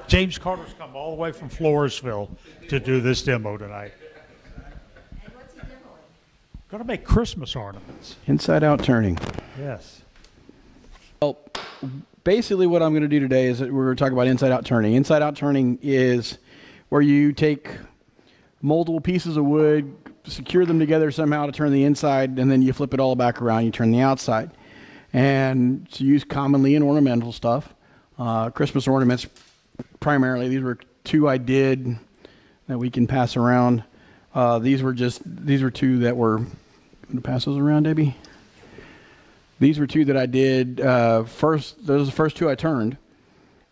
James Carter's come all the way from Floresville to do this demo tonight. And what's he demoing? Going to make Christmas ornaments. Inside out turning. Yes. Well, basically what I'm going to do today is that we're going to talk about inside out turning. Inside out turning is where you take multiple pieces of wood, secure them together somehow to turn the inside, and then you flip it all back around, you turn the outside. And it's used commonly in ornamental stuff. Christmas ornaments primarily. These were two I did that we can pass around. These were two that were, going to pass those around, Debbie? These were two that I did first. Those are the first two I turned.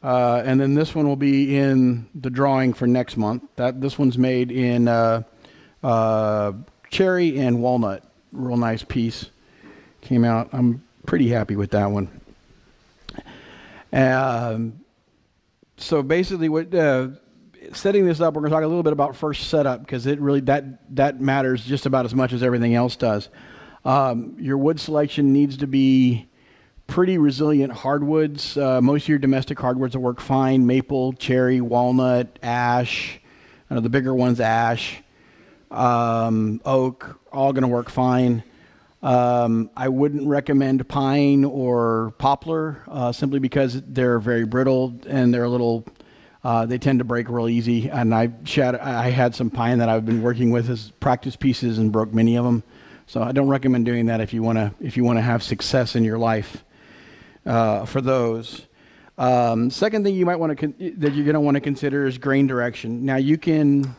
And then this one will be in the drawing for next month. This one's made in cherry and walnut. Real nice piece. Came out. I'm pretty happy with that one. So basically, what setting this up, we're going to talk a little bit about first setup because it really that matters just about as much as everything else does. Your wood selection needs to be pretty resilient hardwoods. Most of your domestic hardwoods will work fine. Maple, cherry, walnut, ash. The bigger ones, ash, oak, all going to work fine. I wouldn't recommend pine or poplar simply because they're very brittle and they're a little, they tend to break real easy. And I had some pine that I've been working with as practice pieces and broke many of them. So I don't recommend doing that if you want to have success in your life for those. Second thing you might want to that you're going to want to consider is grain direction. Now we can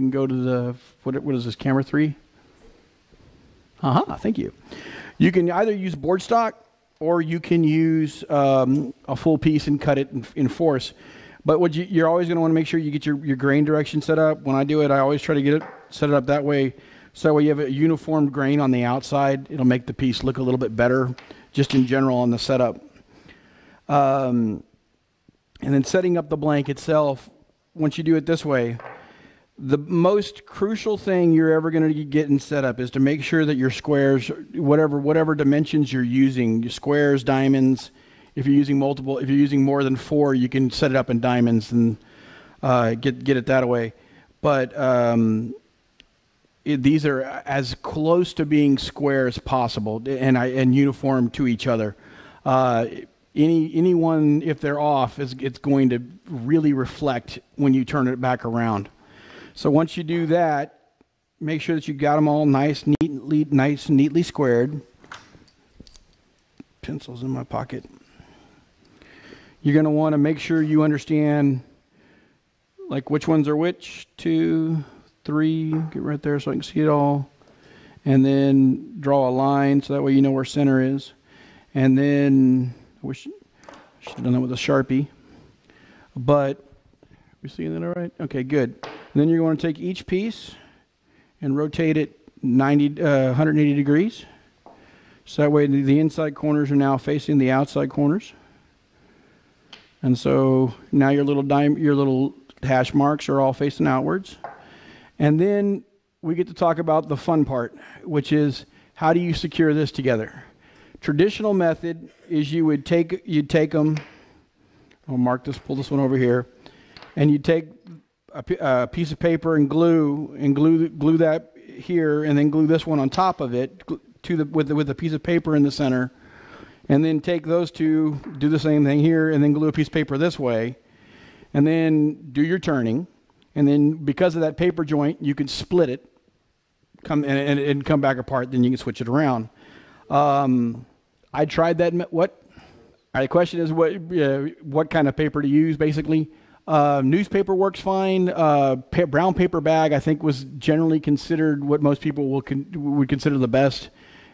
go to the what is this, camera 3? Thank you. You can either use board stock or you can use a full piece and cut it in force. But what you're always going to want to make sure you get your grain direction set up. When I do it, I always try to set it up that way. So when you have a uniform grain on the outside, it'll make the piece look a little bit better, just in general on the setup. And then setting up the blank itself, once you do it this way, the most crucial thing you're ever going to get in setup is to make sure that your squares, whatever dimensions you're using, your squares, diamonds, if you're using multiple, if you're using more than 4, you can set it up in diamonds and get it that way. But these are as close to being square as possible and uniform to each other. Anyone, if they're off, it's going to really reflect when you turn it back around. So once you do that, make sure that you got them all neatly squared. Pencils in my pocket. You're going to want to make sure you understand like which ones are which. 2, 3, get right there so I can see it all. And then draw a line so that way you know where center is. And then, I wish I should have done that with a Sharpie. But, you seeing that all right? Okay, good. And then you're going to take each piece and rotate it 180 degrees. So that way the inside corners are now facing the outside corners. And so now your little hash marks are all facing outwards. And then we get to talk about the fun part, which is how do you secure this together? Traditional method is you'd take them, I'll mark this, pull this one over here, and you take a piece of paper and glue that here, and then glue this one on top of it with a piece of paper in the center, and then take those two, do the same thing here, and then glue a piece of paper this way, and then do your turning, and then because of that paper joint, you can split it, and come back apart. Then you can switch it around. I tried that. The question is what kind of paper to use, basically. Newspaper works fine. Brown paper bag, I think, was generally considered what most people would consider the best.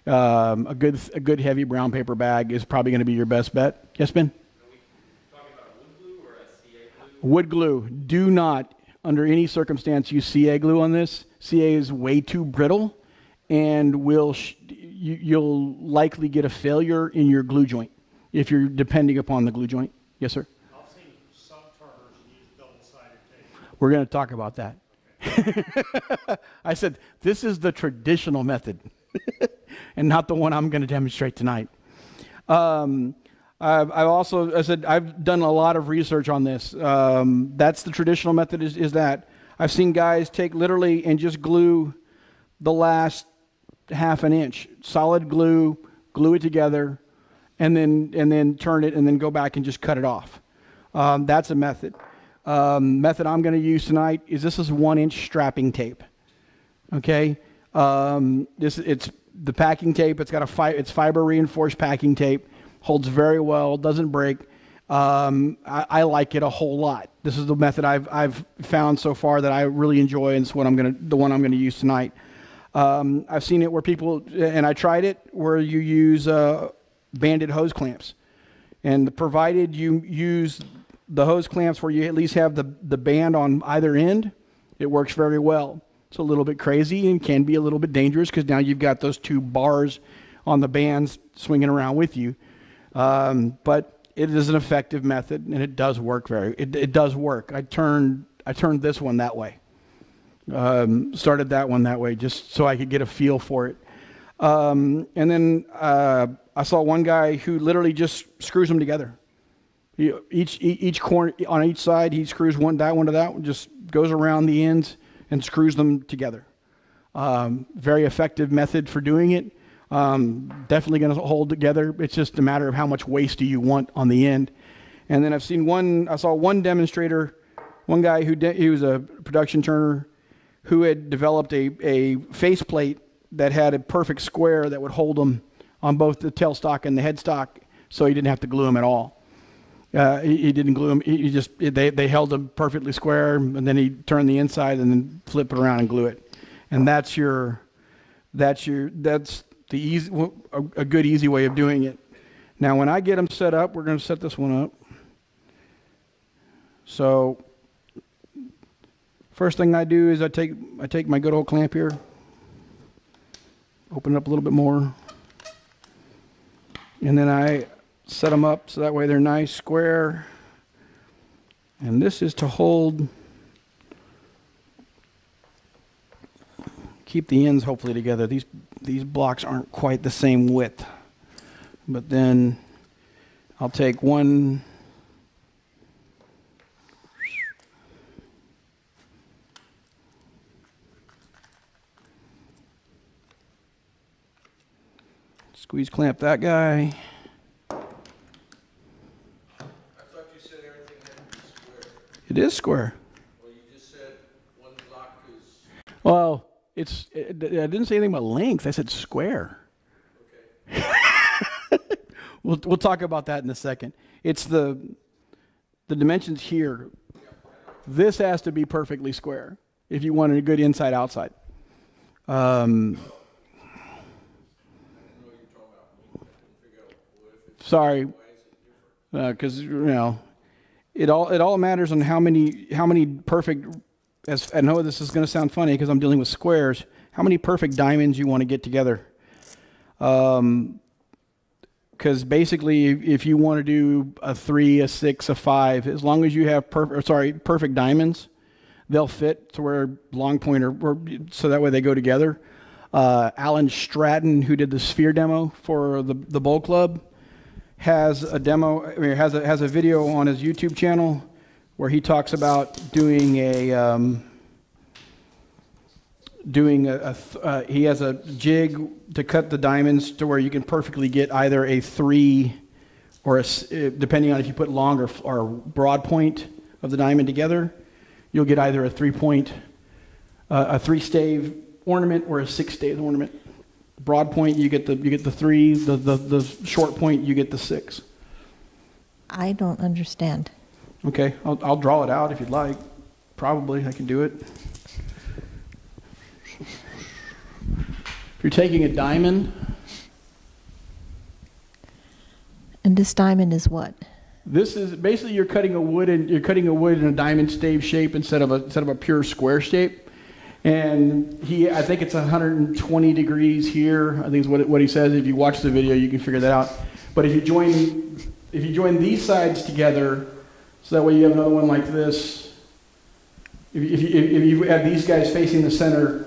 A good heavy brown paper bag is probably going to be your best bet. Yes, Ben? Are we talking about wood glue or a CA glue? Wood glue. Do not, under any circumstance, use CA glue on this. CA is way too brittle, and you'll likely get a failure in your glue joint if you're depending upon the glue joint. Yes, sir? I've seen some turners use double-sided tape. We're going to talk about that. Okay. I said, this is the traditional method and not the one I'm going to demonstrate tonight. I've also, I said, I've done a lot of research on this. That's the traditional method is that. I've seen guys take literally and just glue the last half an inch, solid glue it together, and then turn it and then go back and just cut it off. That's a method. Method I'm going to use tonight is this is 1-inch strapping tape. Okay, it's the packing tape. It's got it's fiber reinforced packing tape. Holds very well. Doesn't break. I like it a whole lot. This is the method I've found so far that I really enjoy, and it's what the one I'm gonna use tonight. I've seen it where people, and I tried it where you use banded hose clamps, and provided you use the hose clamps where you at least have the band on either end, it works very well. It's a little bit crazy and can be a little bit dangerous because now you've got those 2 bars on the bands swinging around with you. But it is an effective method, and it does work it does work. I turned this one that way. Started that one that way just so I could get a feel for it. And then I saw one guy who literally just screws them together. Each corner on each side, he screws that one to that one, just goes around the ends and screws them together. Very effective method for doing it. Definitely going to hold together. It's just a matter of how much waste do you want on the end. And then I saw one demonstrator, one guy he was a production turner who had developed a faceplate that had a perfect square that would hold them on both the tailstock and the headstock, so he didn't have to glue them at all. He didn't glue them. They held them perfectly square, and then he turned the inside and then flip it around and glue it. And that's the a good easy way of doing it. Now, when I get them set up, we're going to set this one up. So, first thing I do is I take my good old clamp here, open it up a little bit more, and then I set them up so that way they're nice, square. And this is to keep the ends hopefully together. These blocks aren't quite the same width. But then I'll take one squeeze clamp that guy. I thought you said everything had to be square. It is square. Well, you just said one block is... Well, I didn't say anything about length. I said square. Okay. We'll talk about that in a second. It's the dimensions here. This has to be perfectly square if you want a good inside-outside. Sorry, because it all matters on how many perfect. As I know this is going to sound funny because I'm dealing with squares. How many perfect diamonds you want to get together? Because basically, if you want to do a 3, a 6, a 5, as long as you have perfect diamonds, they'll fit to where long point or so that way they go together. Alan Stratton, who did the sphere demo for the Bowl Club, has a demo. I mean, has a video on his YouTube channel where he talks about doing he has a jig to cut the diamonds to where you can perfectly get either a 3 or depending on if you put long or broad point of the diamond together, you'll get either a 3-point, a 3-stave ornament or a 6-stave ornament. Broad point, you get the 3. The short point, you get the 6. I don't understand. Okay, I'll draw it out if you'd like. Probably, I can do it. If you're taking a diamond. And this diamond is what? This is basically you're cutting a wood in a diamond stave shape instead of a pure square shape. And I think it's 120 degrees here. I think is what he says. If you watch the video, you can figure that out. But if you join these sides together, so that way you have another one like this. If you have these guys facing the center,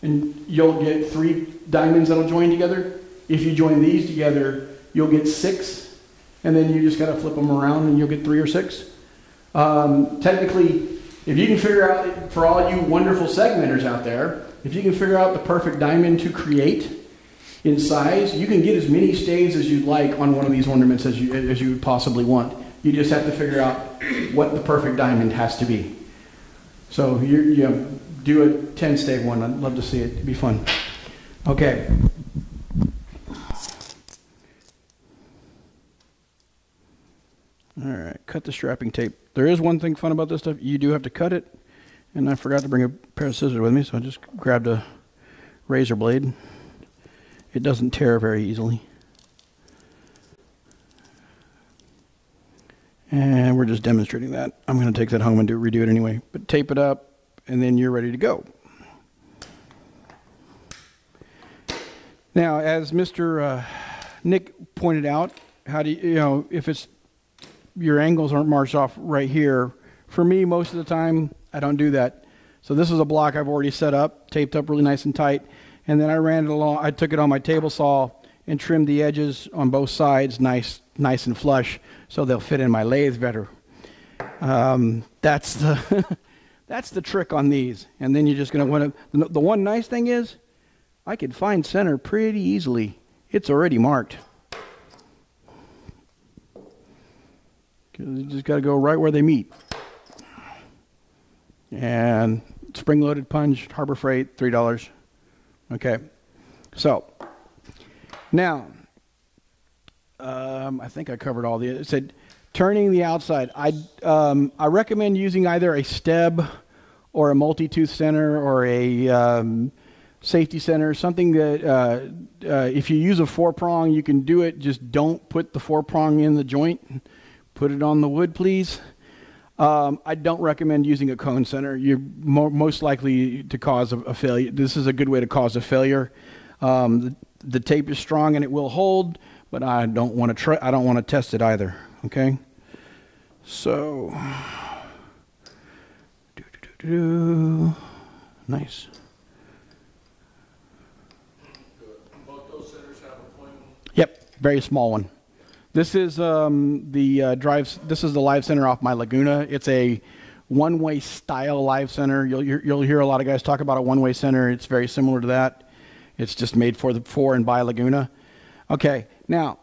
and you'll get 3 diamonds that'll join together. If you join these together, you'll get 6, and then you just got to flip them around and you'll get 3 or 6. Technically, if you can figure out, for all you wonderful segmenters out there, if you can figure out the perfect diamond to create in size, you can get as many staves as you'd like on one of these ornaments as you would possibly want. You just have to figure out what the perfect diamond has to be. So you do a 10 stave one. I'd love to see it. It'd be fun. Okay. All right, cut the strapping tape. There is one thing fun about this stuff. You do have to cut it, and I forgot to bring a pair of scissors with me, so I just grabbed a razor blade. It doesn't tear very easily. And we're just demonstrating that. I'm going to take that home and redo it anyway. But tape it up, and then you're ready to go. Now, as Mr. Nick pointed out, how do you, if it's your angles aren't marked off right here. For me, most of the time, I don't do that. So this is a block I've already set up, taped up really nice and tight, and then I ran it along. I took it on my table saw and trimmed the edges on both sides nice and flush, so they'll fit in my lathe better. That's the that's the trick on these. And then you're just going to want to. The one nice thing is, I could find center pretty easily. It's already marked. You just got to go right where they meet. And spring-loaded punch, Harbor Freight, $3. Okay. So now, I think I covered all the. It said turning the outside. I recommend using either a steb or a multi-tooth center or a safety center, something that if you use a 4-prong, you can do it. Just don't put the 4-prong in the joint. Put it on the wood, please. I don't recommend using a cone center. You're most likely to cause a failure. This is a good way to cause a failure. The tape is strong and it will hold, but I don't want to try. I don't want to test it either. Okay. So, nice. Both those centers have a point. Yep, very small one. This is This is the live center off my Laguna. It's a one-way style live center. You'll hear a lot of guys talk about a one-way center. It's very similar to that. It's just made for and by Laguna. Okay, now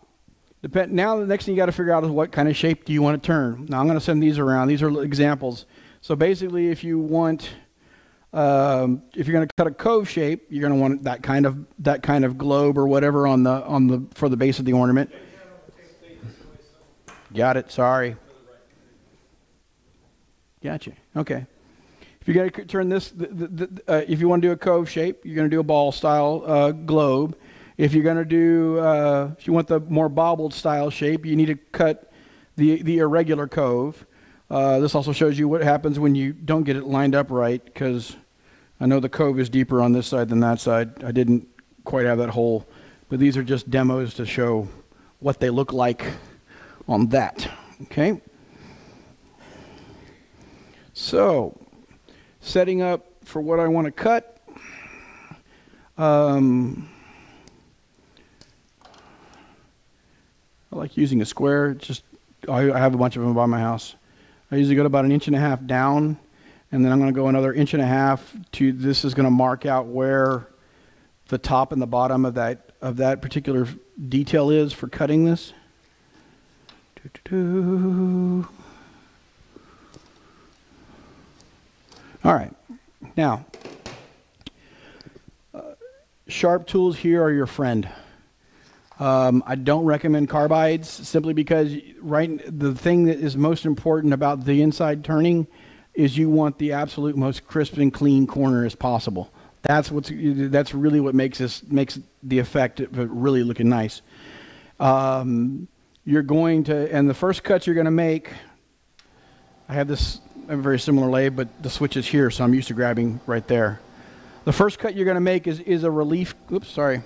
the next thing you got to figure out is what kind of shape do you want to turn. Now I'm going to send these around. These are examples. So basically, if you want, if you're going to cut a cove shape, you're going to want that kind of globe or whatever for the base of the ornament. Got it. Sorry. Gotcha. Okay. If you got to turn this, if you want to do a cove shape, you're going to do a ball style globe. If you're going to do, if you want the more bobbled style shape, you need to cut the irregular cove. This also shows you what happens when you don't get it lined up right, because I know the cove is deeper on this side than that side. I didn't quite have that hole, but these are just demos to show what they look like on that. Okay. So, setting up for what I want to cut. I like using a square. I have a bunch of them by my house. I usually go about 1.5 inches down, and then I'm going to go another 1.5 inches to. This is going to mark out where the top and the bottom of that particular detail is for cutting this. All right. Now, sharp tools here are your friend. I don't recommend carbides simply because the thing that is most important about the inside turning is you want the absolute most crisp and clean corner as possible. That's really what makes the effect of it really looking nice. You're going to, and the first cut you're going to make, I have a very similar lathe, but the switch is here, so I'm used to grabbing right there. The first cut you're going to make is a relief. Oops, sorry.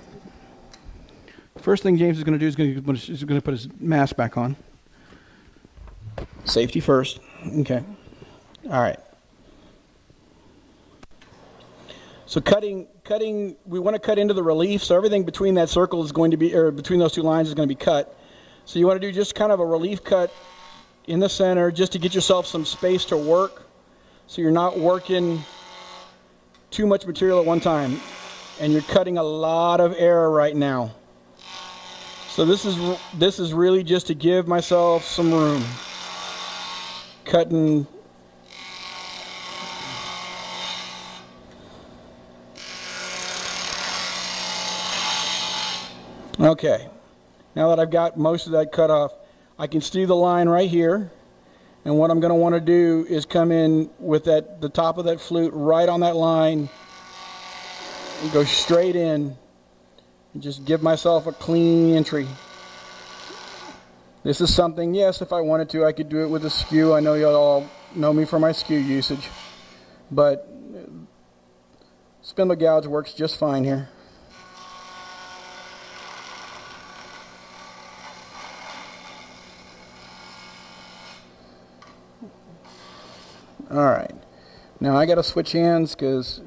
First thing James is going to do is going to put his mask back on. Safety first. Okay. All right. So cutting, we want to cut into the relief, so everything between that circle is going to be, or between those two lines is going to be cut. So you want to do just kind of a relief cut in the center just to get yourself some space to work, so you're not working too much material at one time, and you're cutting a lot of air right now. So this is really just to give myself some room. Cutting. Okay, now that I've got most of that cut off, I can see the line right here, and what I'm going to want to do is come in with the top of that flute right on that line and go straight in and just give myself a clean entry. This is something, yes, if I wanted to, I could do it with a skew. I know y'all all know me for my skew usage, but spindle gouge works just fine here. Alright, now I got to switch hands because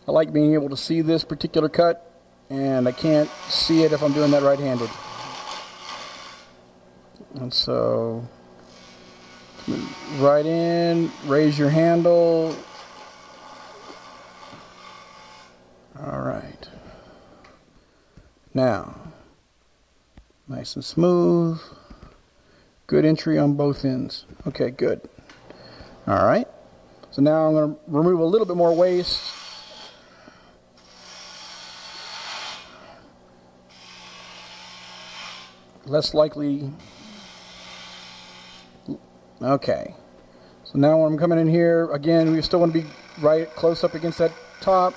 I like being able to see this particular cut, and I can't see it if I'm doing that right-handed. And so, right in, raise your handle. Alright. Now, nice and smooth. Good entry on both ends. Okay, good. Alright, so now I'm going to remove a little bit more waste. Less likely. Okay, so now when I'm coming in here, again, we still want to be right close up against that top.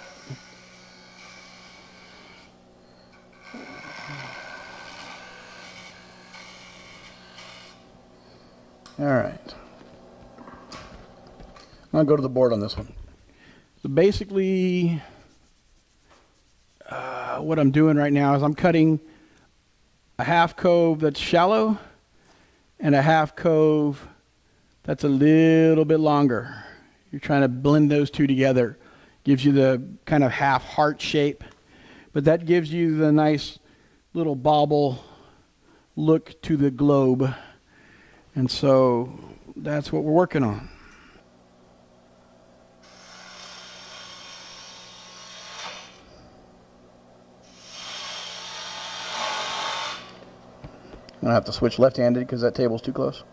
Alright. I'm going to go to the board on this one. So basically, what I'm doing right now is I'm cutting a half cove that's shallow and a half cove that's a little bit longer. You're trying to blend those two together. Gives you the kind of half heart shape, but that gives you the nice little bobble look to the globe. And so that's what we're working on. I'm going to have to switch left-handed because that table's too close.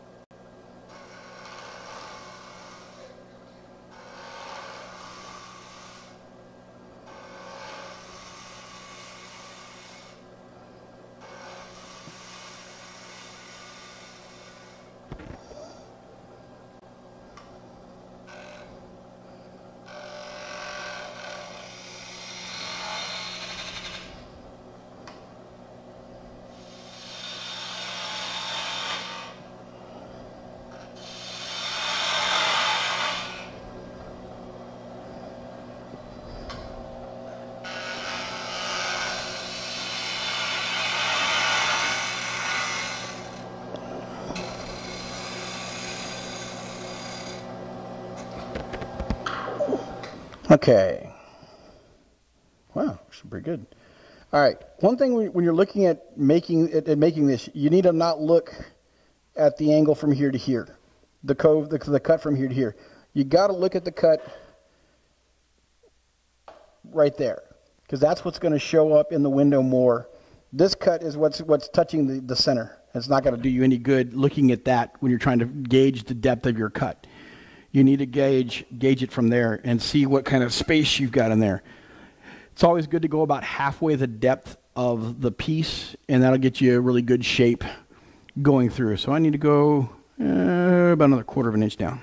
Okay. Wow, that's pretty good. All right. One thing when you're looking at making this, you need to not look at the angle from here to here, the cove, the cut from here to here. You got to look at the cut right there, because that's what's going to show up in the window more. This cut is what's touching the center. It's not going to do you any good looking at that when you're trying to gauge the depth of your cut. You need to gauge it from there and see what kind of space you've got in there. It's always good to go about halfway the depth of the piece, and that'll get you a really good shape going through. So I need to go about another 1/4 of an inch down.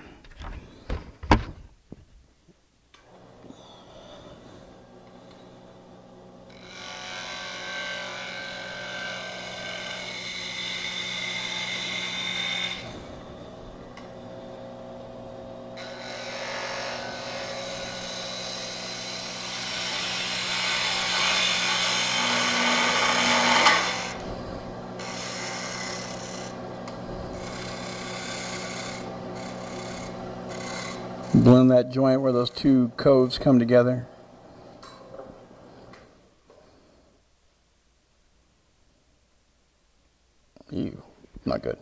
Blend that joint where those two coves come together. Not good.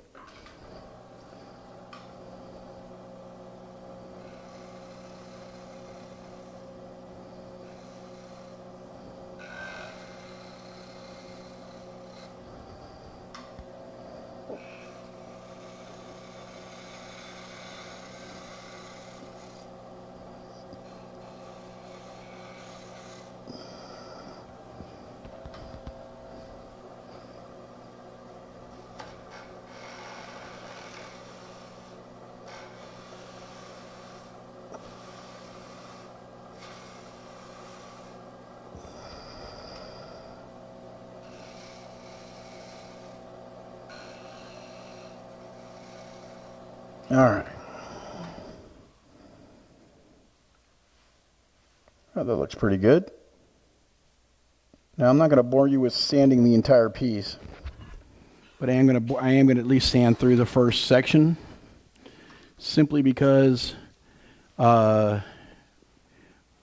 All right. Oh, that looks pretty good. Now I'm not going to bore you with sanding the entire piece, but I am going to at least sand through the first section, simply because I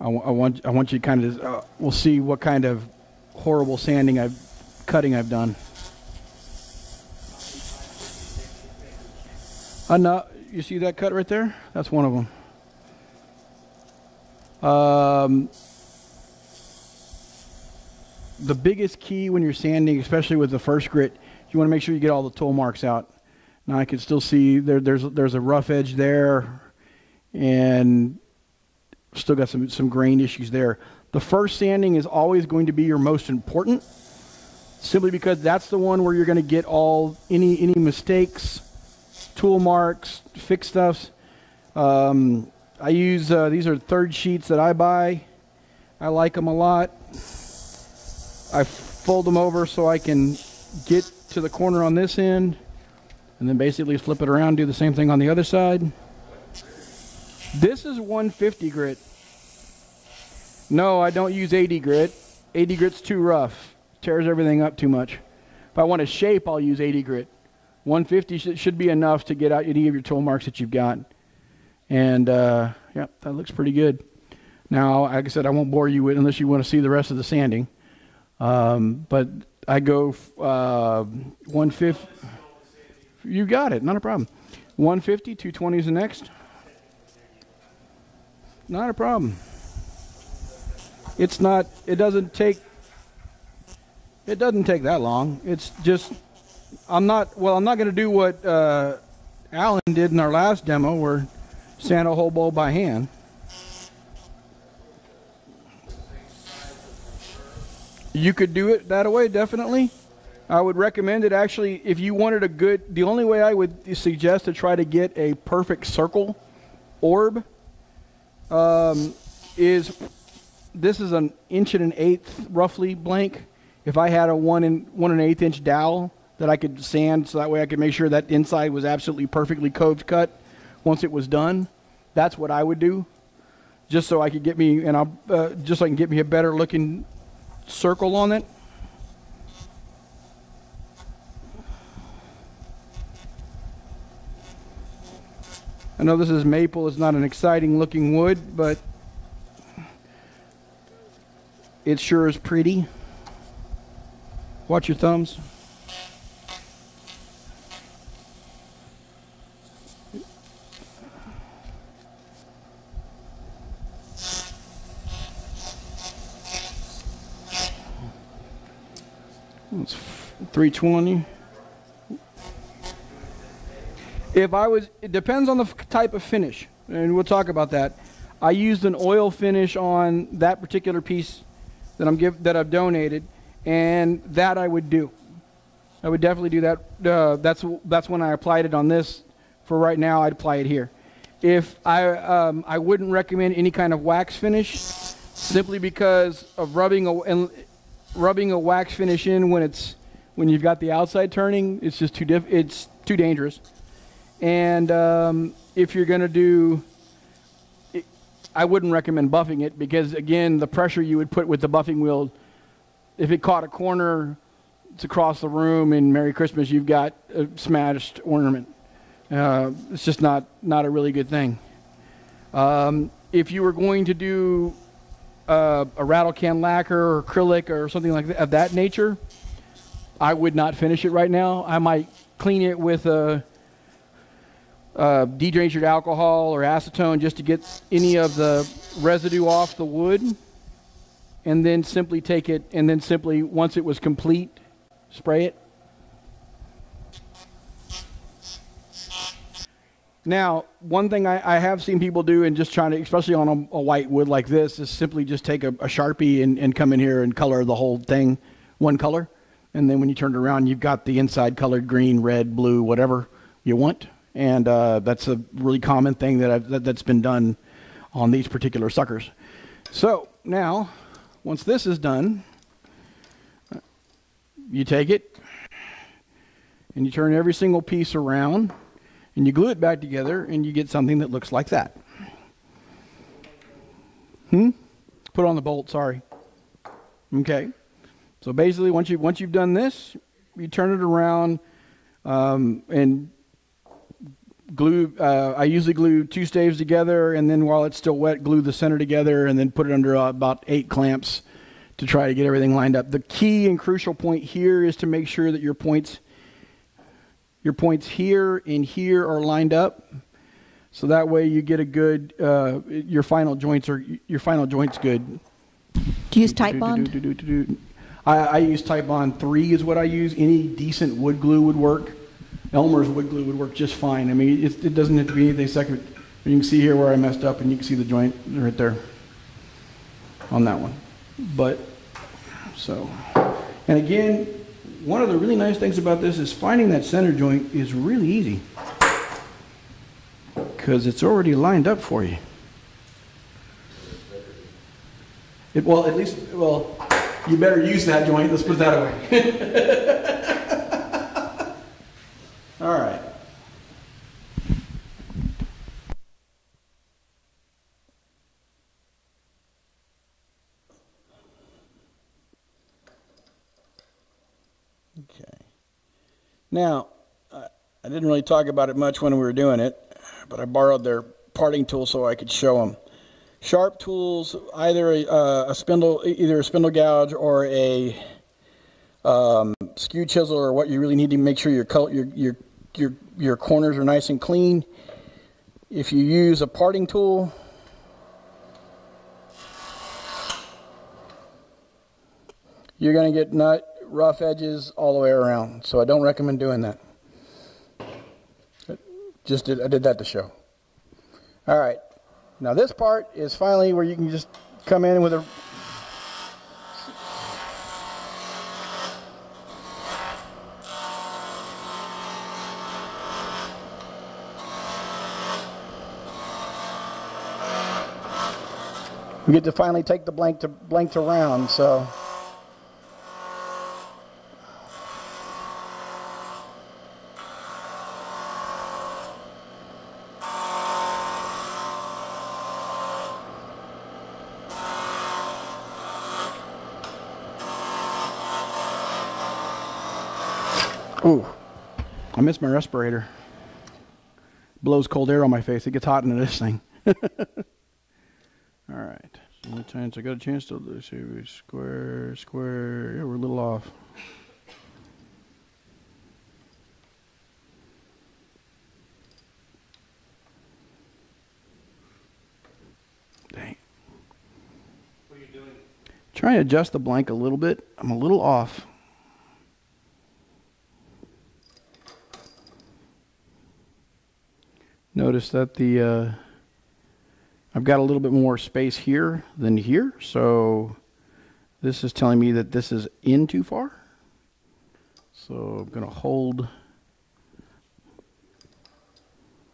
want you to kind of we'll see what kind of horrible cutting I've done. No, you see that cut right there? That's one of them. The biggest key when you're sanding, especially with the first grit, you want to make sure you get all the tool marks out. Now I can still see there's a rough edge there, and still got some grain issues there. The first sanding is always going to be your most important, simply because that's the one where you're going to get any mistakes, tool marks, fix stuffs. I use these are third sheets that I buy. I like them a lot. I fold them over so I can get to the corner on this end, and then basically flip it around, do the same thing on the other side. This is 150 grit. No, I don't use 80 grit. 80 grit's too rough. Tears everything up too much. If I want a shape, I'll use 80 grit. 150 should be enough to get out any of your tool marks that you've got. And yeah, that looks pretty good. Now, like I said, I won't bore you with unless you want to see the rest of the sanding. But I go 150. You got it, not a problem. 150, 220 is the next. Not a problem. It's not. It doesn't take that long. It's just. I'm not going to do what Alan did in our last demo, where sand a whole bowl by hand. You could do it that way, definitely. I would recommend it, actually, if you wanted the only way I would suggest to try to get a perfect circle orb is, this is an 1 1/8 roughly blank. If I had a 1 1/8 inch dowel that I could sand, so that way I could make sure that inside was absolutely perfectly cove cut once it was done, that's what I would do, just so I could get me, and just so I can get me a better looking circle on it. I know this is maple. It's not an exciting looking wood, but it sure is pretty. Watch your thumbs. It's 320. It depends on the type of finish, and we'll talk about that. I used an oil finish on that particular piece that I've donated, and that I would do. I would definitely do that. That's when I applied it on this. For right now, I'd apply it here. If I wouldn't recommend any kind of wax finish, simply because of rubbing a wax finish in when you've got the outside turning, it's just it's too dangerous. And if you're going to do, I wouldn't recommend buffing it, because again, the pressure you would put with the buffing wheel, if it caught a corner, it's across the room, and Merry Christmas, you've got a smashed ornament. It's just not a really good thing. If you were going to do a rattle can lacquer or acrylic or something like that, of that nature, I would not finish it right now. I might clean it with a denatured alcohol or acetone just to get any of the residue off the wood, and then simply take it, and then simply, once it was complete, spray it. Now, one thing I have seen people do, and just trying to, especially on a white wood like this, is simply just take a Sharpie and come in here and color the whole thing one color. And then when you turn it around, you've got the inside colored green, red, blue, whatever you want. And that's a really common thing that's been done on these particular suckers. So now, once this is done, you take it and you turn every single piece around, and you glue it back together, and you get something that looks like that. Put on the bolt, sorry. Okay. So basically, once you've done this, you turn it around and glue. I usually glue 2 staves together, and then while it's still wet, glue the center together, and then put it under about 8 clamps to try to get everything lined up. The key and crucial point here is to make sure that your points here and here are lined up, so that way you get a good your final joint's good. Do you use Type Bond? I use Type Bond 3 is what I use. Any decent wood glue would work. Elmer's wood glue would work just fine. I mean, it doesn't have to be anything second. You can see here where I messed up, and you can see the joint right there on that one. But so, and again, one of the really nice things about this is finding that center joint is really easy, because it's already lined up for you. Well, you better use that joint. Let's put it that way. All right. Okay. Now, I didn't really talk about it much when we were doing it, but I borrowed their parting tool so I could show them. Sharp tools, either a spindle gouge or a skew chisel, or what you really need to make sure your corners are nice and clean. If you use a parting tool, you're going to get rough edges all the way around. So I don't recommend doing that. I did that to show. All right. Now this part is finally where you can just come in with a we get to finally take the blank to round, so ooh, I missed my respirator. Blows cold air on my face. It gets hot into this thing. All right. So many times I got a chance to do square. Yeah, we're a little off. Dang. What are you doing? Trying to adjust the blank a little bit. I'm a little off. Notice that I've got a little bit more space here than here, so this is telling me that this is in too far. So I'm going to hold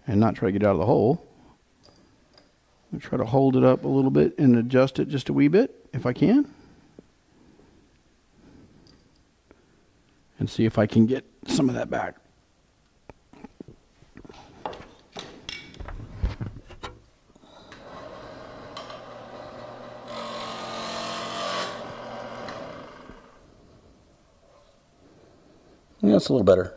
and not try to get out of the hole. I'm going to try to hold it up a little bit and adjust it just a wee bit if I can. And see if I can get some of that back. Yeah, that's a little better.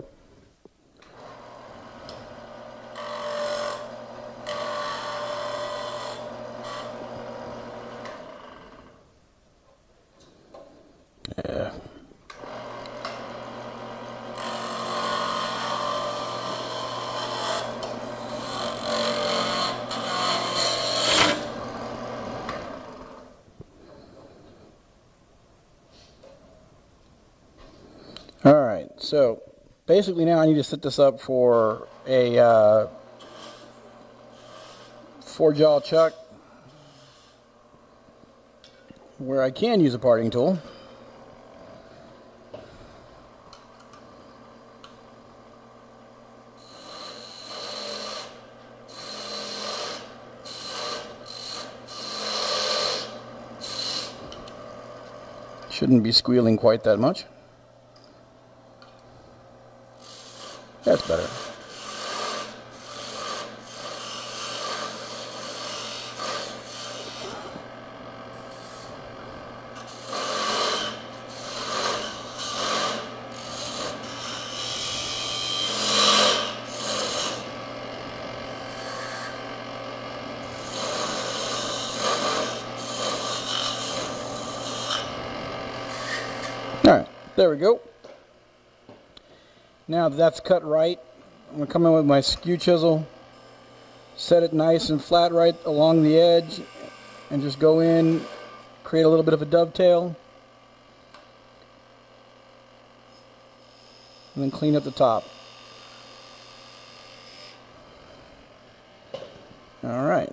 Yeah. So basically now I need to set this up for a 4-jaw chuck where I can use a parting tool. Shouldn't be squealing quite that much. That's better. Alright, there we go. Now that that's cut right, I'm going to come in with my skew chisel, set it nice and flat right along the edge, and just go in, create a little bit of a dovetail, and then clean up the top. Alright.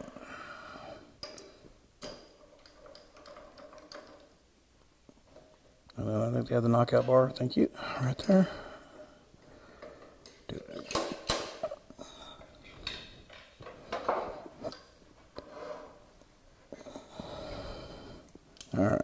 I think they have the knockout bar. Thank you. Right there. All right.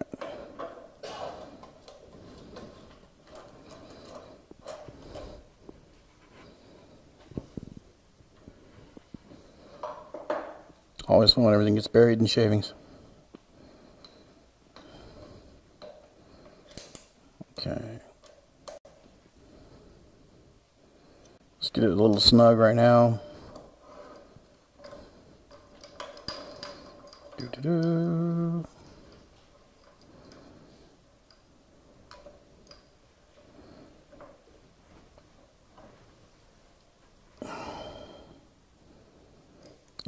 Always when everything gets buried in shavings. Okay. Let's get it a little snug right now. Doo-doo-doo.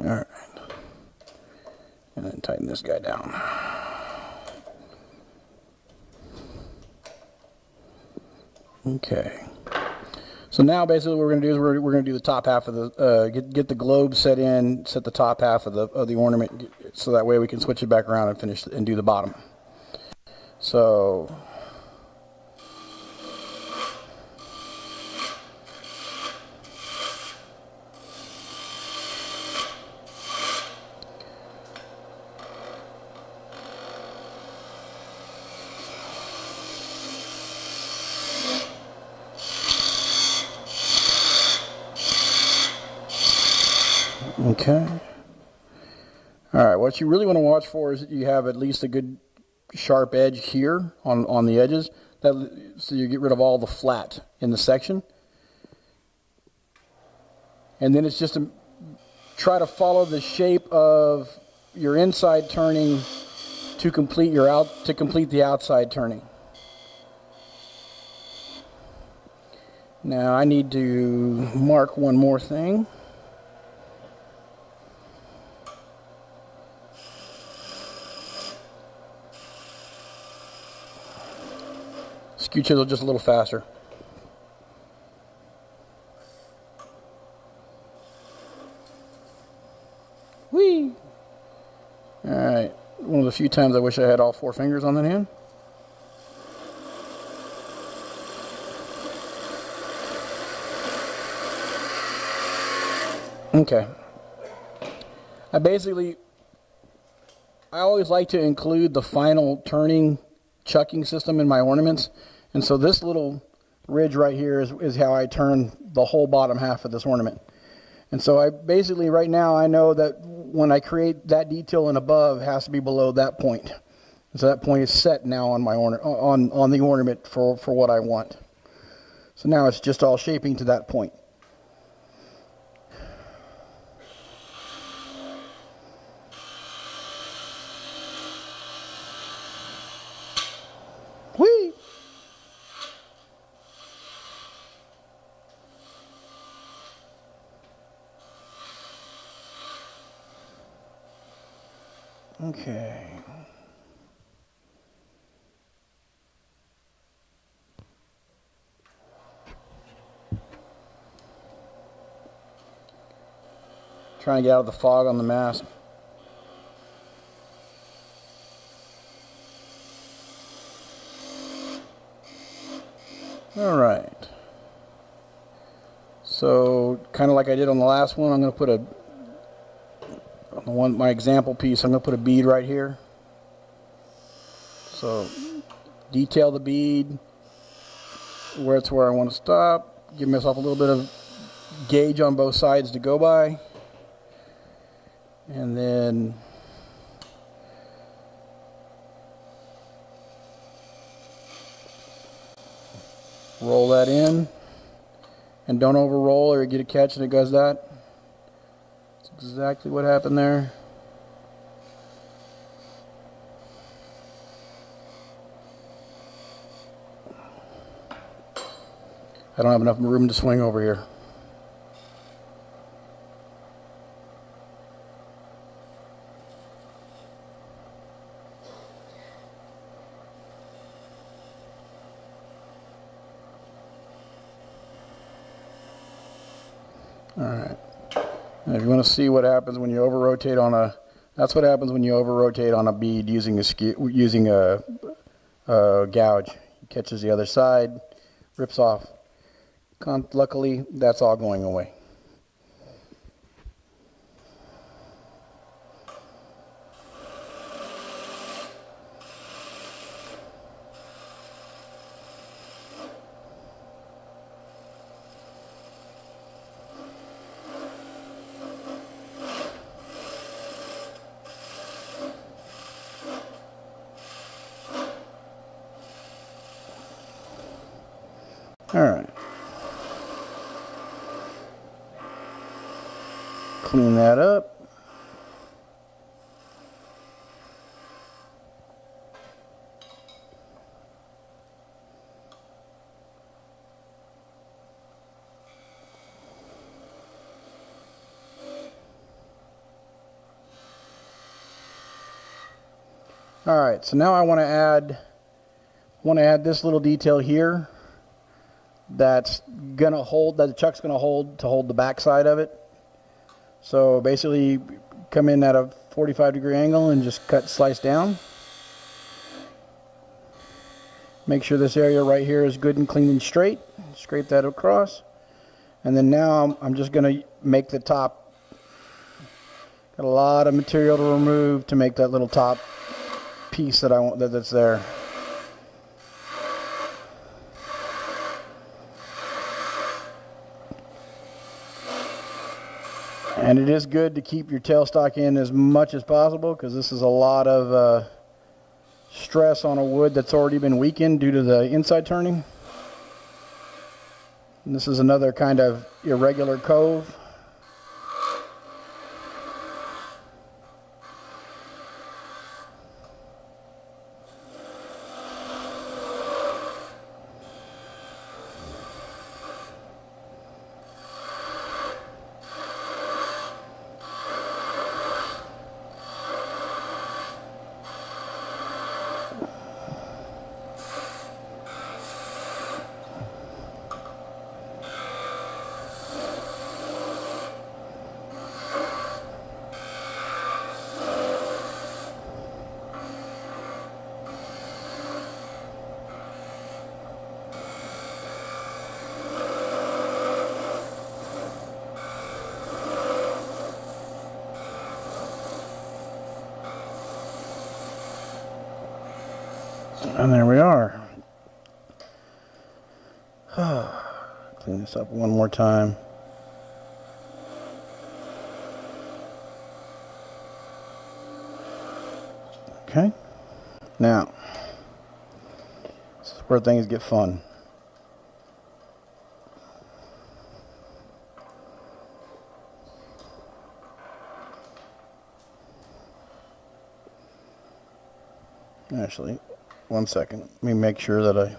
All right. And then tighten this guy down. Okay. So now basically what we're going to do is we're going to do the top half of the get the globe set in, set the top half of the ornament, so that way we can switch it back around and finish and do the bottom. So okay. All right, what you really want to watch for is that you have at least a good sharp edge here on the edges, so you get rid of all the flat in the section. And then it's just to try to follow the shape of your inside turning to complete the outside turning. Now I need to mark one more thing. Skew chisel just a little faster. Whee! Alright, one of the few times I wish I had all 4 fingers on that hand. Okay. I always like to include the final turning chucking system in my ornaments. And so this little ridge right here is how I turn the whole bottom half of this ornament. And so I basically right now I know that when I create that detail and above, it has to be below that point. And so that point is set now on my on the ornament for what I want. So now it's just all shaping to that point. Whee! Okay. Trying to get out of the fog on the mask. All right. So, kind of like I did on the last one, I'm going to put a, on my example piece, I'm going to put a bead right here. So, detail the bead where it's where I want to stop. Give myself a little bit of gauge on both sides to go by. And then roll that in. And don't over roll or you get a catch and it does that. That's exactly what happened there. I don't have enough room to swing over here. Alright, and if you want to see what happens when you over rotate on a, that's what happens when you over rotate on a bead using a gouge. It catches the other side, rips off. Luckily, that's all going away. All right. Clean that up. All right, so now I want to add this little detail here that's gonna hold, that the chuck's gonna hold to hold the back side of it. So basically come in at a 45-degree angle and just slice down. Make sure this area right here is good and clean and straight. Scrape that across. And then now I'm just gonna make the top. Got a lot of material to remove to make that little top piece that I want, that's there. And it is good to keep your tailstock in as much as possible because this is a lot of stress on a wood that's already been weakened due to the inside turning. And this is another kind of irregular cove. And there we are. Clean this up one more time. Okay. Now, this is where things get fun. Actually, one second. Let me make sure that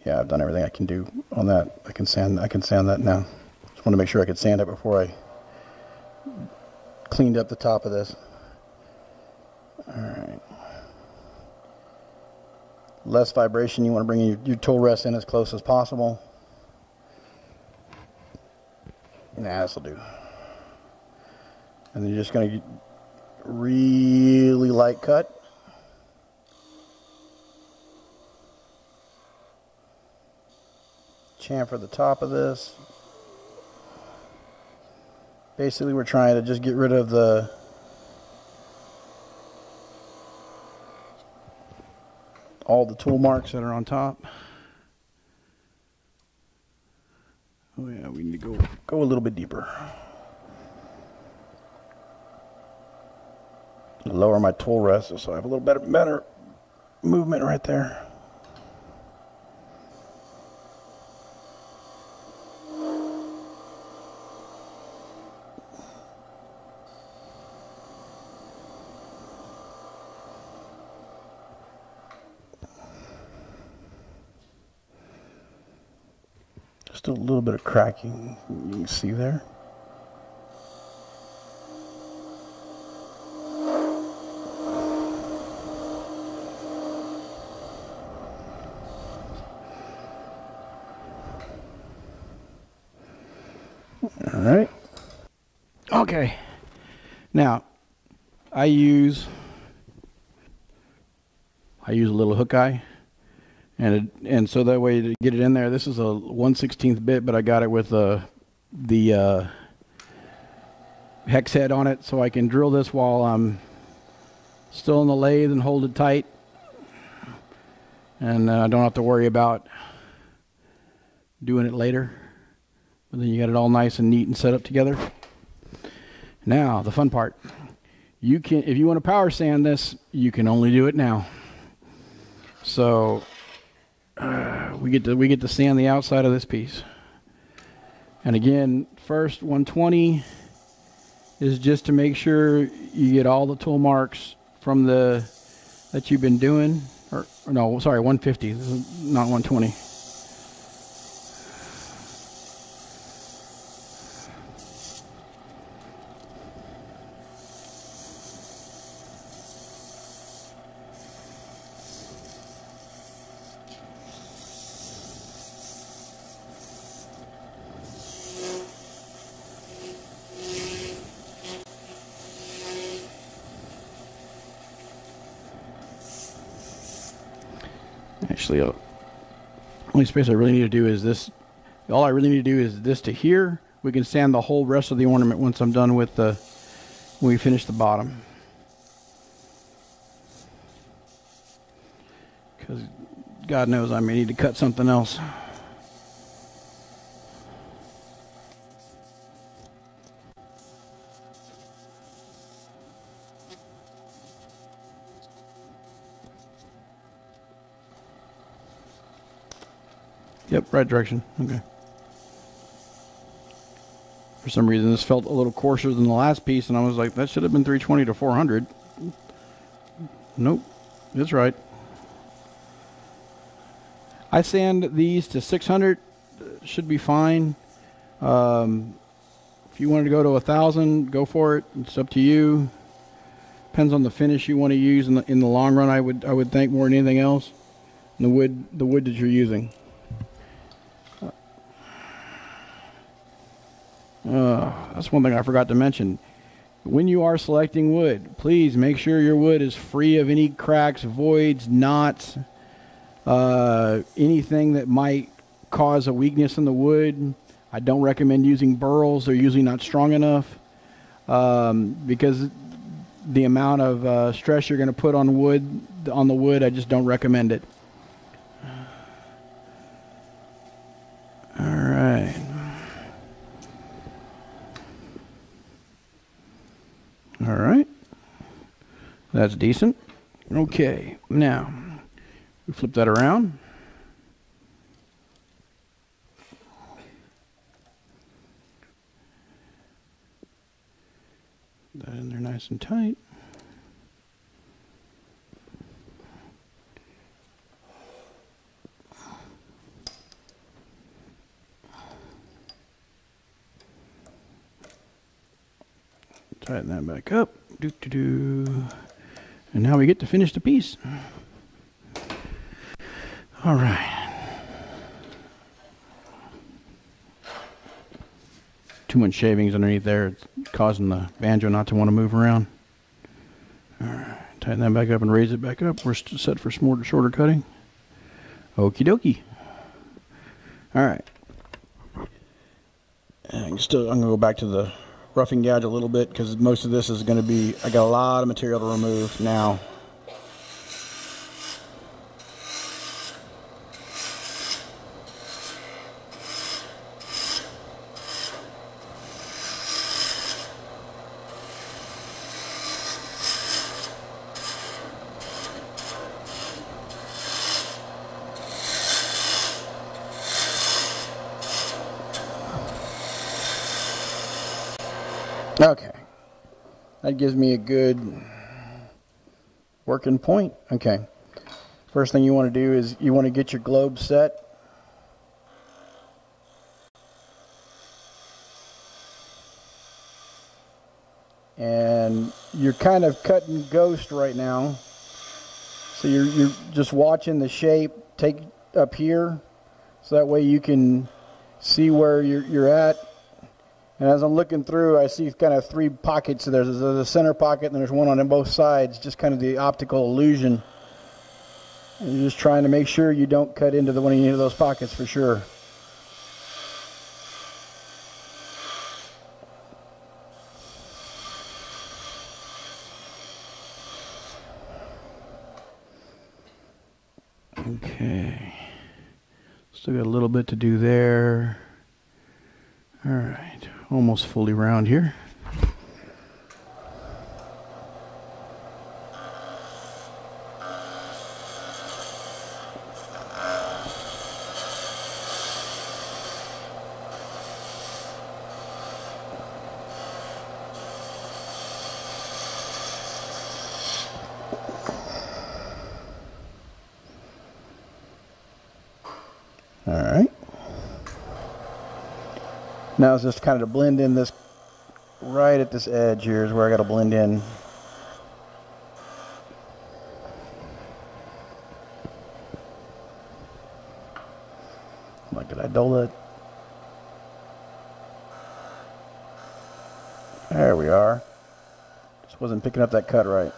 yeah, I've done everything I can do on that. I can sand that now. Just want to make sure I could sand it before I cleaned up the top of this. Alright. Less vibration, you want to bring your tool rest in as close as possible. Nah, this'll do. And then you're just going to really light cut. Chamfer the top of this. Basically, we're trying to just get rid of all the tool marks that are on top. Oh yeah, we need to go a little bit deeper. Lower my tool rest so I have a little better movement right there. Just a little bit of cracking you can see there. All right. Okay. Now, I use a little hook eye. And so that way to get it in there, this is a 1/16 bit, but I got it with the hex head on it, so I can drill this while I'm still in the lathe and hold it tight. And I don't have to worry about doing it later. But then you got it all nice and neat and set up together. Now, the fun part. You can, if you want to power sand this, you can only do it now. So we get to sand the outside of this piece. And again, first 120 is just to make sure you get all the tool marks from that you've been doing. Or no, sorry, 150. This is not 120. Actually, only space I really need to do is this. All I really need to do is this to here. We can sand the whole rest of the ornament once I'm done with when we finish the bottom. Because God knows I may need to cut something else. Yep, right direction. Okay. For some reason, this felt a little coarser than the last piece, and I was like, that should have been 320 to 400. Nope, it's right. I sand these to 600, should be fine. If you wanted to go to 1,000, go for it. It's up to you. Depends on the finish you want to use in the long run. I would think more than anything else. And the wood that you're using. That's one thing I forgot to mention. When you are selecting wood, please make sure your wood is free of any cracks, voids, knots, anything that might cause a weakness in the wood. I don't recommend using burls. They're usually not strong enough because the amount of stress you're going to put on the wood, I just don't recommend it. All right. All right, that's decent. Okay, now we flip that around. Put that in there nice and tight. Tighten that back up. And now we get to finish the piece. All right. too much shavings underneath there. It's causing the banjo not to want to move around. All right, tighten that back up and raise it back up. We're set for shorter cutting. Okie dokie. All right. And I'm going to go back to the roughing gouge a little bit because most of this is going to be, I got a lot of material to remove now. Okay, that gives me a good working point. Okay, first thing you want to do is you want to get your globe set. And you're kind of cutting ghost right now. So you're just watching the shape take up here, so that way you can see where you're at. And as I'm looking through, I see kind of three pockets. So there's a center pocket, and there's one on both sides, just kind of the optical illusion. And you're just trying to make sure you don't cut into one of those pockets for sure. Okay. Still got a little bit to do there. All right. Almost fully round here. All right. Now it's just kind of to blend in this, right at this edge here is where I got to blend in. Like, did I dull it? There we are. Just wasn't picking up that cut right.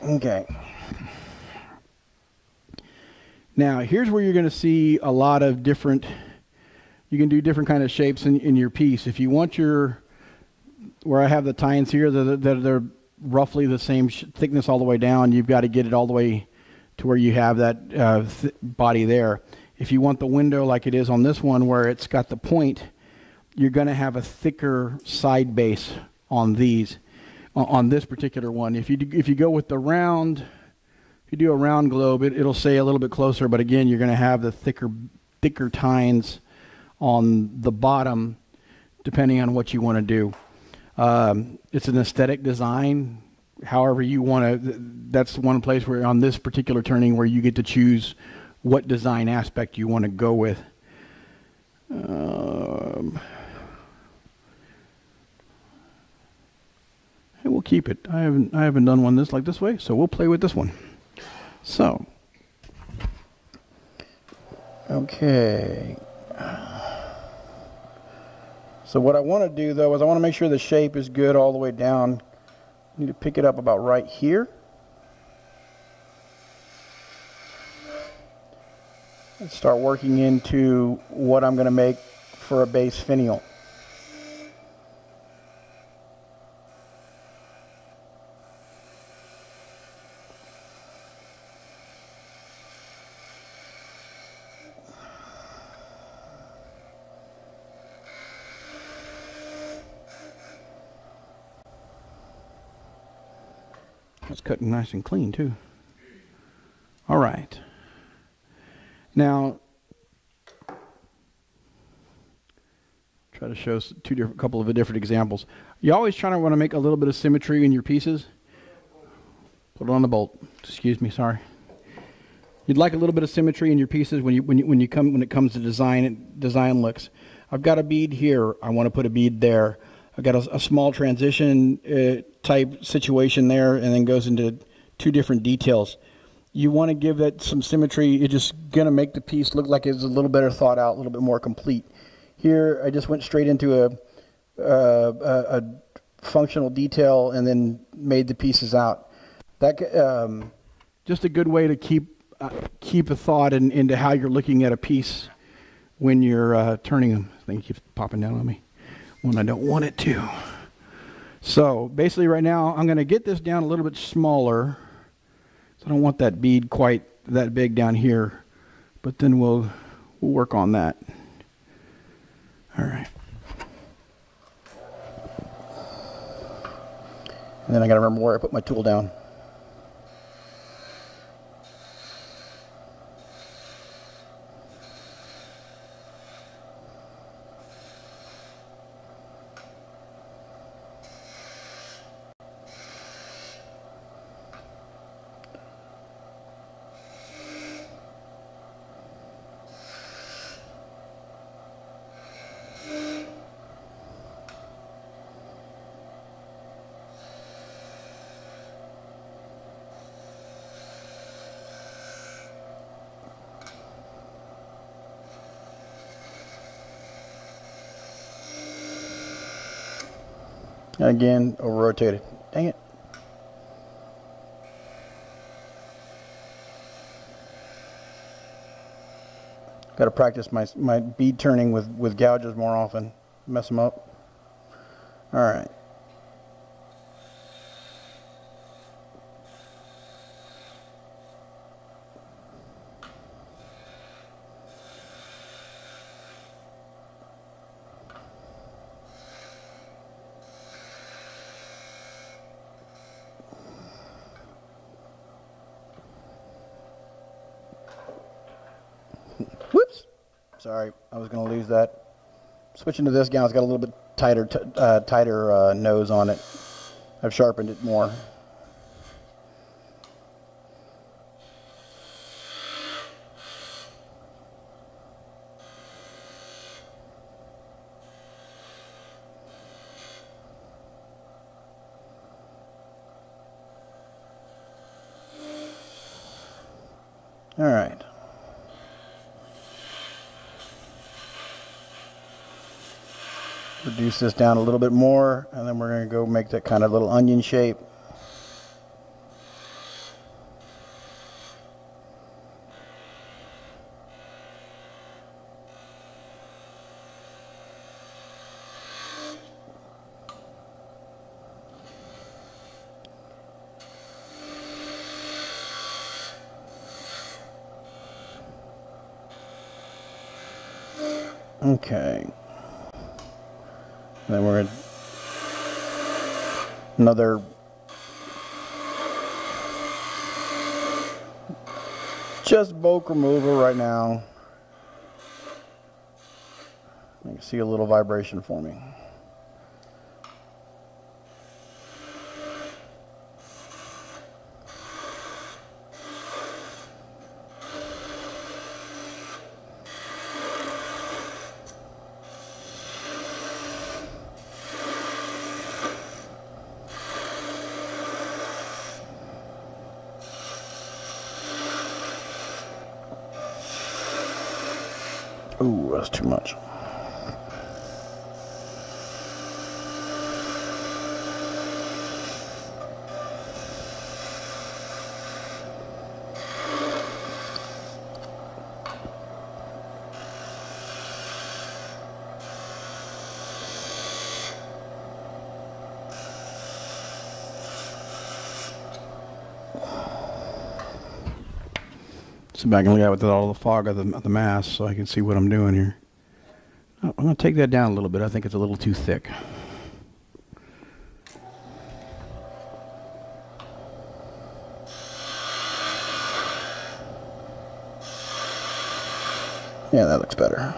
Okay. Now here's where you're going to see a lot of different, you can do different kind of shapes in your piece. If you want where I have the tines here, they're roughly the same thickness all the way down. You've got to get it all the way to where you have that body there. If you want the window like it is on this one where it's got the point, you're going to have a thicker side base on these. On this particular one, if you go with the round, if you do a round globe, it'll stay a little bit closer. But again, you're going to have the thicker tines on the bottom, depending on what you want to do. It's an aesthetic design. However you want to. That's one place where on this particular turning where you get to choose what design aspect you want to go with. And we'll keep it. I haven't done one like this way, so we'll play with this one. So, okay. So what I want to do though is I want to make sure the shape is good all the way down. I need to pick it up about right here. And start working into what I'm going to make for a base finial. It's cutting nice and clean too. All right. Now, try to show couple of different examples. You always try to want to make a little bit of symmetry in your pieces. Put it on the bolt. Excuse me, sorry. You'd like a little bit of symmetry in your pieces when it comes to design looks. I've got a bead here. I want to put a bead there. I've got a small transition type situation there, and then goes into two different details. You want to give that some symmetry. It's just going to make the piece look like it's a little better thought out, a little bit more complete. Here, I just went straight into a functional detail and then made the pieces out. That just a good way to keep a thought into how you're looking at a piece when you're turning them. I think it keeps popping down on me when I don't want it to. So basically right now I'm going to get this down a little bit smaller. So I don't want that bead quite that big down here, but then we'll work on that. All right. And then I got to remember where I put my tool down. And again, over rotated. Dang it. Got to practice my bead turning with gouges more often. Mess them up. All right. Whoops. Sorry, I was going to lose that. Switching to this gown, it's got a little bit tighter nose on it. I've sharpened it more. All right. Reduce this down a little bit more, and then we're going to go make that kind of little onion shape. Okay. Then we're going to another just bulk removal right now. You can see a little vibration forming. Ooh, that's too much. Sit back and look at it with all the fog of the mass so I can see what I'm doing here. Oh, I'm going to take that down a little bit. I think it's a little too thick. Yeah, that looks better.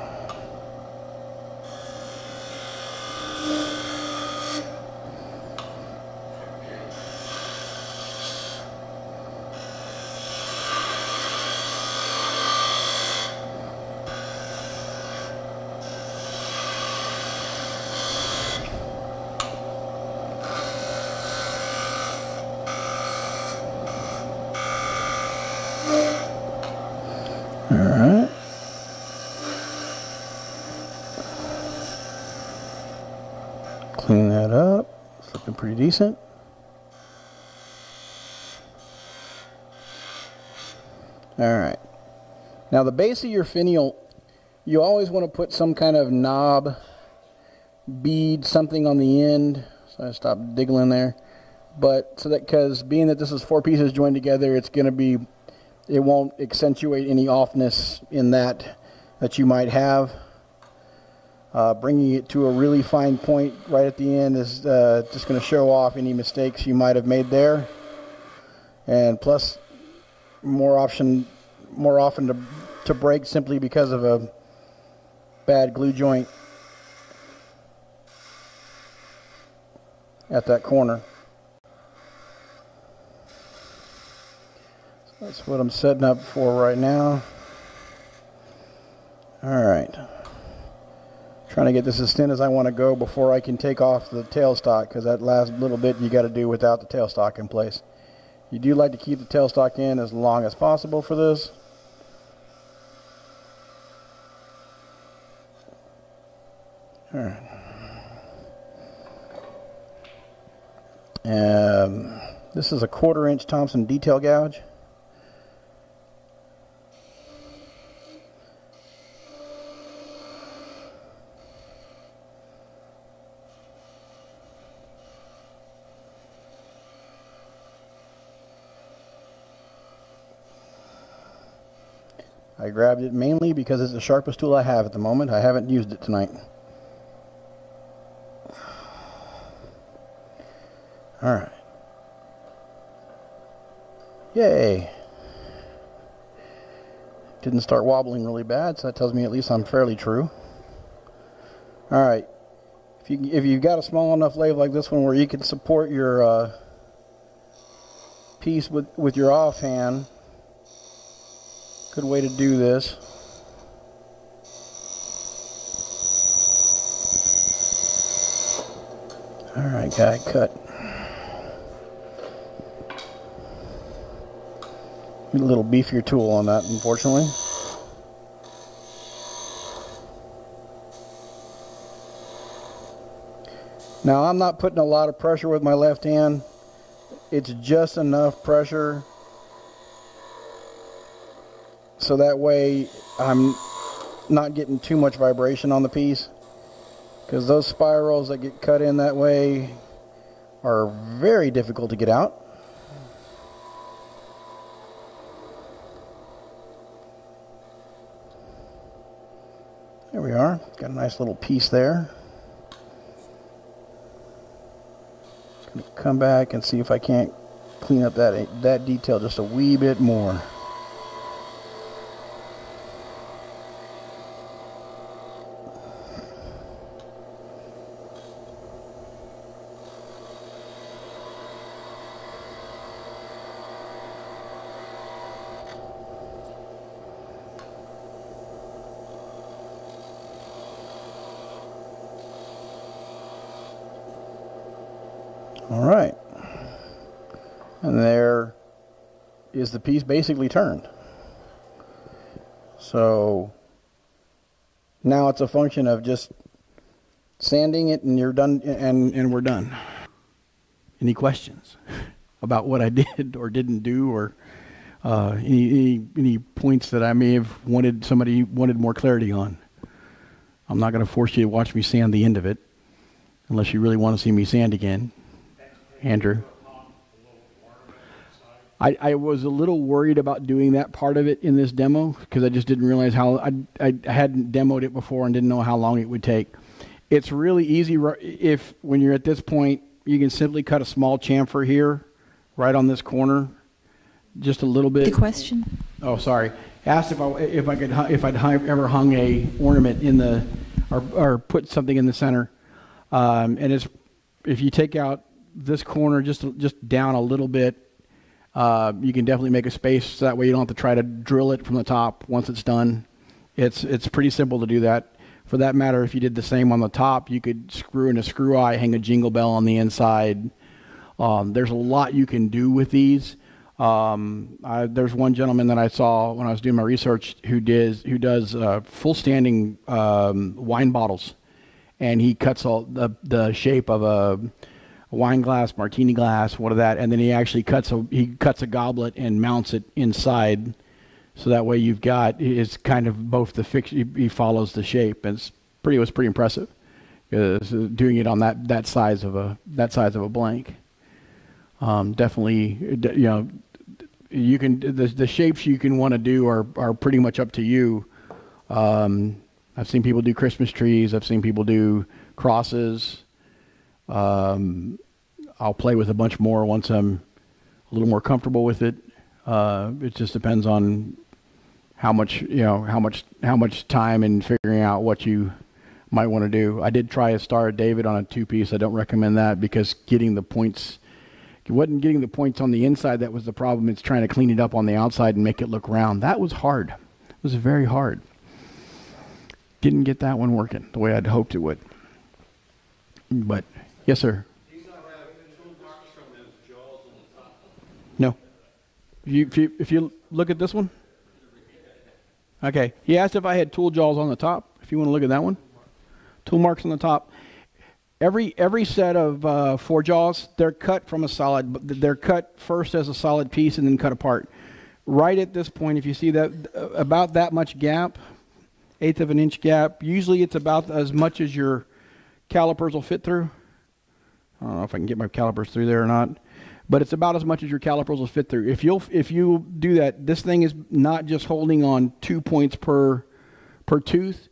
All right. Clean that up. It's looking pretty decent. All right. Now the base of your finial, you always want to put some kind of knob, bead, something on the end. So I stopped digging there. But so that, because being that this is 4 pieces joined together, it's going to be, it won't accentuate any offness in that you might have. Bringing it to a really fine point right at the end is just going to show off any mistakes you might have made there. And plus, more often to break simply because of a bad glue joint at that corner. So that's what I'm setting up for right now. All right. Trying to get this as thin as I want to go before I can take off the tailstock, because that last little bit you got to do without the tailstock in place. You do like to keep the tailstock in as long as possible for this. All right. This is a 1/4 inch Thompson detail gouge. I grabbed it mainly because it's the sharpest tool I have at the moment. I haven't used it tonight. All right. Yay. Didn't start wobbling really bad, so that tells me at least I'm fairly true. All right. If you've got a small enough lathe like this one where you can support your piece with your offhand, good way to do this. All right, guy, cut. Need a little beefier tool on that, unfortunately. Now, I'm not putting a lot of pressure with my left hand. It's just enough pressure so that way I'm not getting too much vibration on the piece, because those spirals that get cut in that way are very difficult to get out. There we are. Got a nice little piece there. Just going to come back and see if I can't clean up that detail just a wee bit more. All right, and there is the piece basically turned. So now it's a function of just sanding it and you're done, and we're done. Any questions about what I did or didn't do, or any points that I may have somebody wanted more clarity on? I'm not going to force you to watch me sand the end of it unless you really want to see me sand again. Andrew, I was a little worried about doing that part of it in this demo because I just didn't realize how I hadn't demoed it before and didn't know how long it would take. It's really easy when you're at this point. You can simply cut a small chamfer here, right on this corner, just a little bit. The question? Oh, sorry. Asked if I'd ever hung a ornament in the or put something in the center, and if you take out this corner just down a little bit, you can definitely make a space so that way you don't have to try to drill it from the top once it's done. It's pretty simple to do that. For that matter, if you did the same on the top, you could screw in a screw eye, hang a jingle bell on the inside. There's a lot you can do with these. There's one gentleman that I saw when I was doing my research who does full standing wine bottles, and he cuts all the shape of a wine glass, martini glass, what of that, and then he actually cuts a goblet and mounts it inside, so that way you've got, it's kind of both the fix. He follows the shape, and it was pretty impressive. Doing it on that size of a blank. Definitely, you can the shapes you can want to do are pretty much up to you. I've seen people do Christmas trees. I've seen people do crosses. I'll play with a bunch more once I'm a little more comfortable with it. It just depends on how much time and figuring out what you might want to do. I did try a Star of David on a 2-piece. I don't recommend that because getting the points. It wasn't getting the points on the inside that was the problem. It's trying to clean it up on the outside and make it look round. That was hard. It was very hard. Didn't get that one working the way I'd hoped it would. But, yes, sir. No. If you look at this one. Okay. He asked if I had tool jaws on the top. If you want to look at that one. Tool marks on the top. Every set of 4 jaws, they're cut from a solid. They're cut first as a solid piece and then cut apart. Right at this point, if you see that, about that much gap, 1/8 of an inch gap. Usually, it's about as much as your calipers will fit through. I don't know if I can get my calipers through there or not, but it's about as much as your calipers will fit through. If you do that, this thing is not just holding on 2 points per tooth.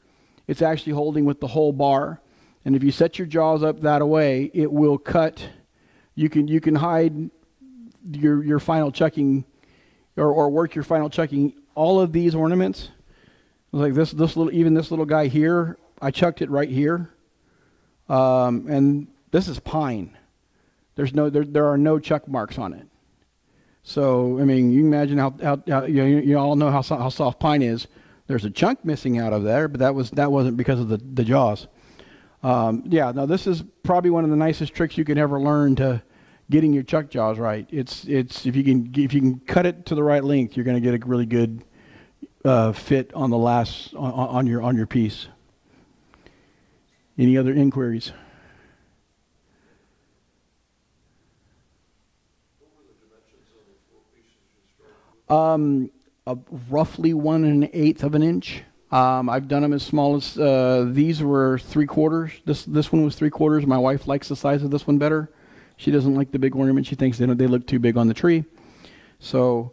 It's actually holding with the whole bar. And if you set your jaws up that way, it will cut. You can hide your final chucking, or work your final chucking. All of these ornaments, like this little guy here, I chucked it right here. And this is pine. There are no chuck marks on it. So I mean, you can imagine how you all know how soft pine is. There's a chunk missing out of there, but that wasn't because of the jaws. No, this is probably one of the nicest tricks you can ever learn to getting your chuck jaws right. It's if you can cut it to the right length, you're going to get a really good fit on the last on your piece. Any other inquiries? What were the dimensions of the 4 pieces you started with? Roughly 1 1/8 of an inch. I've done them as small as these were 3/4. This one was 3/4. My wife likes the size of this one better. She doesn't like the big ornament. She thinks they look too big on the tree. So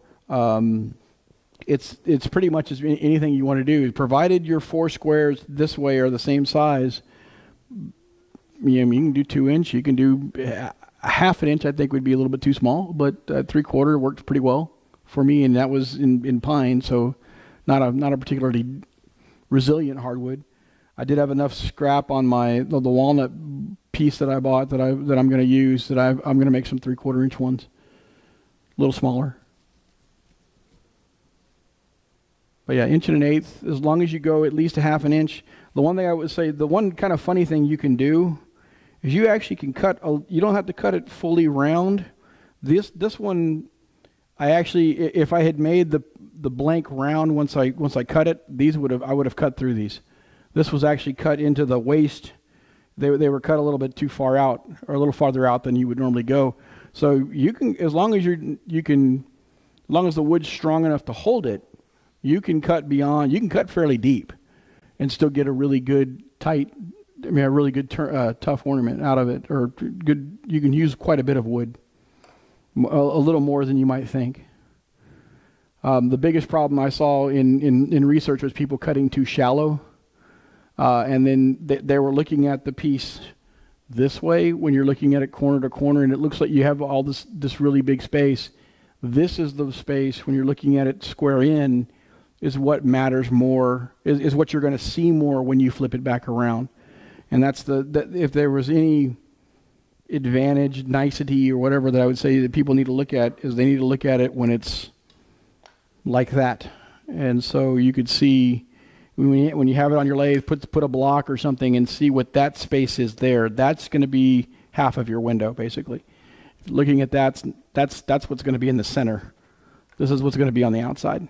it's pretty much as anything you want to do, provided your 4 squares this way are the same size. You can do 2 inch. You can do 1/2 an inch. I think would be a little bit too small, but 3/4 worked pretty well for me, and that was in pine, so not a particularly resilient hardwood. I did have enough scrap on the walnut piece that I bought that I'm going to use, that I'm going to make some 3/4 inch ones, a little smaller. But yeah, 1 1/8, as long as you go at least 1/2 an inch. The one thing I would say, the one kind of funny thing you can do is you actually can cut. You don't have to cut it fully round. This one, I actually, if I had made the blank round once I cut it, I would have cut through these. This was actually cut into the waist. They were cut a little bit too far out, or a little farther out than you would normally go. So you can, as long as the wood's strong enough to hold it, you can cut beyond. You can cut fairly deep, and still get a really good a really good tough ornament out of it, or good. You can use quite a bit of wood. A little more than you might think. The biggest problem I saw in research was people cutting too shallow. And then they were looking at the piece this way when you're looking at it corner to corner, and it looks like you have all this really big space. This is the space when you're looking at it square in, is what matters more, is what you're going to see more when you flip it back around. And that's if there was any advantage, nicety, or whatever that I would say that people need to look at, is they need to look at it when it's like that. And so you could see when you have it on your lathe, put a block or something and see what that space is there. That's going to be half of your window, basically. Looking at that's what's going to be in the center This is what's going to be on the outside.